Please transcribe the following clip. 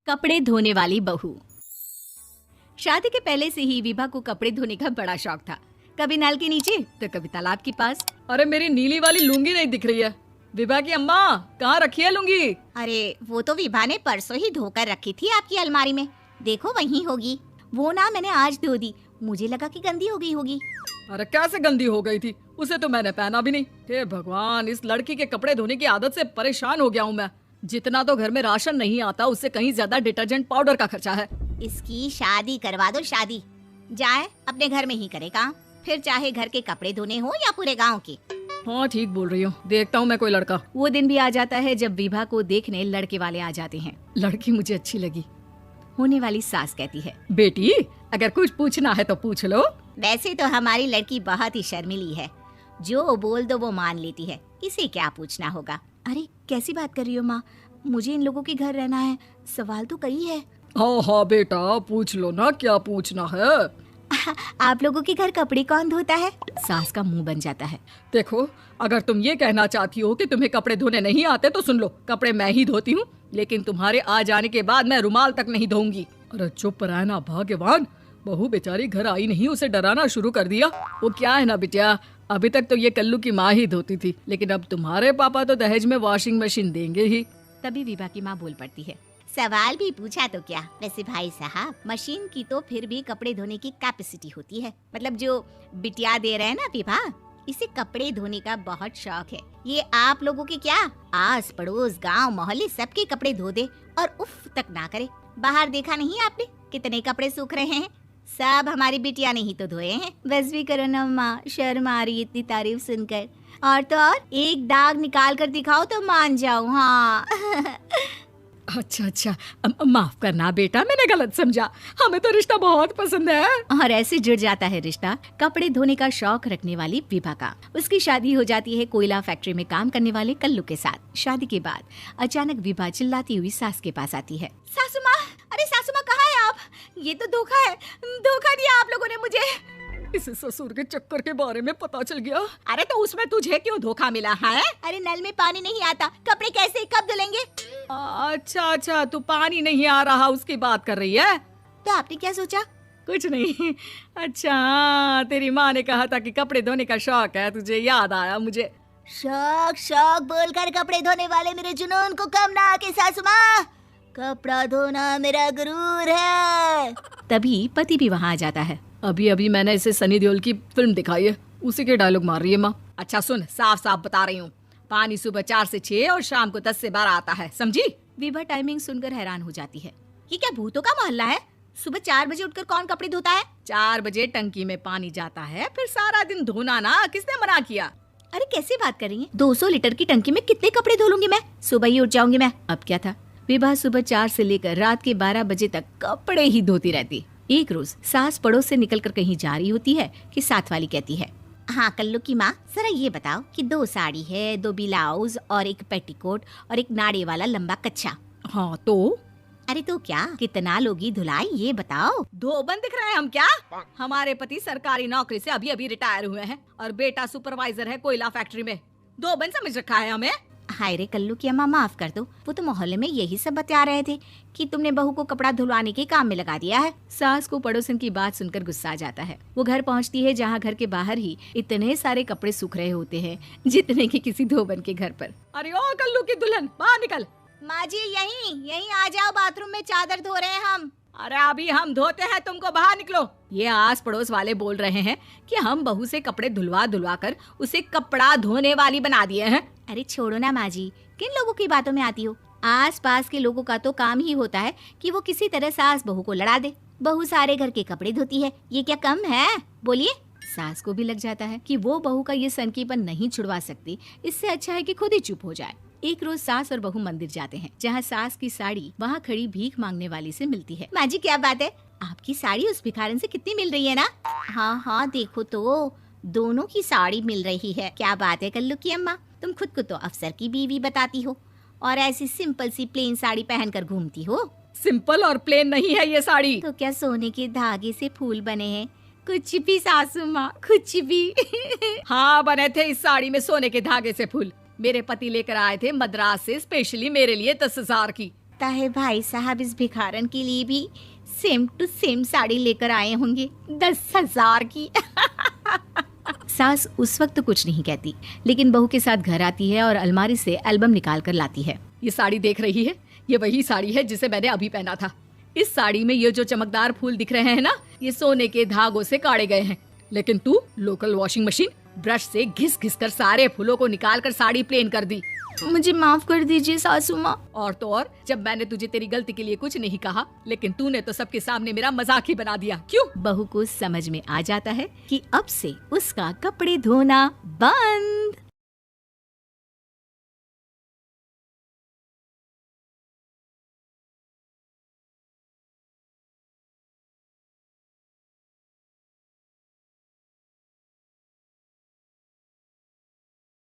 कपड़े धोने वाली बहू। शादी के पहले से ही विभा को कपड़े धोने का बड़ा शौक था। कभी नल के नीचे तो कभी तालाब के पास। अरे मेरी नीली वाली लुंगी नहीं दिख रही है। विभा की अम्मा, कहाँ रखी है लुंगी? अरे वो तो विभा ने परसों ही धोकर रखी थी आपकी अलमारी में, देखो वहीं होगी। वो ना मैंने आज धो दी, मुझे लगा कि गंदी हो गई होगी। अरे कैसे गंदी हो गई थी? उसे तो मैंने पहना भी नहीं। हे भगवान, इस लड़की के कपड़े धोने की आदत से परेशान हो गया हूँ मैं। जितना तो घर में राशन नहीं आता, उससे कहीं ज्यादा डिटर्जेंट पाउडर का खर्चा है। इसकी शादी करवा दो, शादी जाए अपने घर में ही करे काम, फिर चाहे घर के कपड़े धोने हो या पूरे गांव के। हाँ ठीक बोल रही हूँ, देखता हूँ मैं कोई लड़का। वो दिन भी आ जाता है जब विभा को देखने लड़के वाले आ जाते हैं। लड़की मुझे अच्छी लगी। होने वाली सास कहती है, बेटी अगर कुछ पूछना है तो पूछ लो। वैसे तो हमारी लड़की बहुत ही शर्मीली है, जो बोल दो वो मान लेती है, इसे क्या पूछना होगा। अरे कैसी बात कर रही हो माँ, मुझे इन लोगों के घर रहना है, सवाल तो कई है। हाँ हाँ बेटा, पूछ लो ना, क्या पूछना है। आप लोगों के घर कपड़े कौन धोता है? सास का मुंह बन जाता है। देखो, अगर तुम ये कहना चाहती हो कि तुम्हें कपड़े धोने नहीं आते तो सुन लो, कपड़े मैं ही धोती हूँ, लेकिन तुम्हारे आ जाने के बाद मैं रुमाल तक नहीं धोऊंगी। अरे चुप रहना भगवान, बहू बेचारी घर आई नहीं, उसे डराना शुरू कर दिया। वो क्या है ना बिटिया, अभी तक तो ये कल्लू की माँ ही धोती थी, लेकिन अब तुम्हारे पापा तो दहेज में वॉशिंग मशीन देंगे ही। तभी विभा की माँ बोल पड़ती है, सवाल भी पूछा तो क्या। वैसे भाई साहब, मशीन की तो फिर भी कपड़े धोने की कैपेसिटी होती है। मतलब जो बिटिया दे रहे हैं ना विभा, इसे कपड़े धोने का बहुत शौक है। ये आप लोगों के क्या, आस पड़ोस गांव मोहल्ले सबके कपड़े धो दे और उफ तक ना करे। बाहर देखा नहीं आपने कितने कपड़े सूख रहे हैं? सब हमारी बिटिया ने ही तो धोए हैं। बस भी करो ना माँ, शर्म आ रही इतनी तारीफ सुनकर। और तो और एक दाग निकाल कर दिखाओ तो मान जाऊँ। हाँ अच्छा, माफ करना बेटा, मैंने गलत समझा। हमें तो रिश्ता बहुत पसंद है। और ऐसे जुड़ जाता है रिश्ता कपड़े धोने का शौक रखने वाली विभा का। उसकी शादी हो जाती है कोयला फैक्ट्री में काम करने वाले कल्लू के साथ। शादी के बाद अचानक विभा चिल्लाती हुई सास के पास आती है। सासू माँ, अरे सासू माँ कहाँ है आप? ये तो धोखा है, धोखा दिया आप लोगों ने मुझे। इस ससुर के चक्कर के बारे में पता चल गया। अरे तो उसमें तुझे क्यों धोखा मिला है? अरे नल में पानी नहीं आता, कपड़े कैसे कब धुलेंगे? अच्छा, तू पानी नहीं आ रहा उसकी बात कर रही है? तो आपने क्या सोचा? कुछ नहीं। अच्छा, तेरी माँ ने कहा था कि कपड़े धोने का शौक है तुझे, याद आया मुझे। शौक बोलकर कपड़े धोने वाले मेरे जुनून को कम ना आके सासू माँ, कपड़ा धोना मेरा गुरूर है। तभी पति भी वहाँ आ जाता है। अभी मैंने इसे सनी देओल की फिल्म दिखाई है, उसी के डायलॉग मार रही है माँ। अच्छा सुन, साफ साफ बता रही हूँ, पानी सुबह 4 से 6 और शाम को 10 से 12 आता है, समझी? विभा टाइमिंग सुनकर हैरान हो जाती है। ये क्या भूतों का मोहल्ला है? सुबह 4 बजे उठकर कौन कपड़े धोता है? 4 बजे टंकी में पानी जाता है, फिर सारा दिन धोना ना, किसने मना किया? अरे कैसी बात कर रही हैं? 200 लीटर की टंकी में कितने कपड़े धो लूंगी मैं? सुबह ही उठ जाऊंगी मैं। अब क्या था, विभा सुबह 4 से लेकर रात के 12 बजे तक कपड़े ही धोती रहती। एक रोज सास पड़ोस से निकलकर कहीं जा रही होती है कि साथ वाली कहती है, हाँ कल्लू की माँ, जरा ये बताओ कि 2 साड़ी है, 2 ब्लाउज और एक पेटीकोट और एक नाड़े वाला लंबा कच्छा। हाँ तो? अरे तो क्या, कितना लोगी धुलाई ये बताओ। धोबन दिख रहे हैं हम क्या? हमारे पति सरकारी नौकरी से अभी रिटायर हुए हैं और बेटा सुपरवाइजर है कोयला फैक्ट्री में। धोबन समझ रखा है हमें? हाय रे कल्लू की अम्मा, माफ कर दो, वो तो मोहल्ले में यही सब बता रहे थे कि तुमने बहू को कपड़ा धुलवाने के काम में लगा दिया है। सास को पड़ोसन की बात सुनकर गुस्सा आ जाता है। वो घर पहुंचती है जहां घर के बाहर ही इतने सारे कपड़े सूख रहे होते हैं जितने कि किसी धोबन के घर पर। अरे ओ कल्लू की दुल्हन, बाहर निकल। माँ जी यहीं आ जाओ, बाथरूम में चादर धो रहे हैं हम। अरे अभी हम धोते हैं, तुमको बाहर निकलो। ये आस पड़ोस वाले बोल रहे हैं कि हम बहू से कपड़े धुलवा कर उसे कपड़ा धोने वाली बना दिए हैं। अरे छोड़ो ना माँ जी, किन लोगों की बातों में आती हो? आस पास के लोगों का तो काम ही होता है कि वो किसी तरह सास बहू को लड़ा दे। बहू सारे घर के कपड़े धोती है, ये क्या कम है? बोलिए। सास को भी लग जाता है कि वो बहू का ये सनकीपन नहीं छुड़वा सकती, इससे अच्छा है कि खुद ही चुप हो जाए। एक रोज सास और बहू मंदिर जाते हैं, जहाँ सास की साड़ी वहाँ खड़ी भीख मांगने वाली से मिलती है। माँ जी क्या बात है, आपकी साड़ी उस भिखारन से कितनी मिल रही है ना? हाँ देखो तो, दोनों की साड़ी मिल रही है। क्या बात है कल्लू की अम्मा, तुम खुद को तो अफसर की बीवी बताती हो और ऐसी सिंपल सी प्लेन साड़ी पहनकर घूमती हो। सिंपल और प्लेन नहीं है ये साड़ी। तो क्या सोने के धागे से फूल बने हैं? कुछ भी सासू माँ, कुछ भी। हाँ बने थे इस साड़ी में सोने के धागे से फूल। मेरे पति लेकर आए थे मद्रास से स्पेशली मेरे लिए 10,000 की। लगता है भाई साहब इस भिखारन के लिए भी सेम टू सेम साड़ी लेकर आए होंगे 10,000 की। सास उस वक्त कुछ नहीं कहती, लेकिन बहू के साथ घर आती है और अलमारी से एल्बम निकाल कर लाती है। ये साड़ी देख रही है, ये वही साड़ी है जिसे मैंने अभी पहना था। इस साड़ी में ये जो चमकदार फूल दिख रहे हैं ना, ये सोने के धागों से काढ़े गए हैं। लेकिन तू लोकल वॉशिंग मशीन ब्रश से घिस घिस कर सारे फूलों को निकाल कर साड़ी प्लेन कर दी। मुझे माफ कर दीजिए सासू माँ। और तो और, जब मैंने तुझे तेरी गलती के लिए कुछ नहीं कहा, लेकिन तूने तो सबके सामने मेरा मजाक ही बना दिया। क्यों? बहू को समझ में आ जाता है कि अब से उसका कपड़े धोना बंद।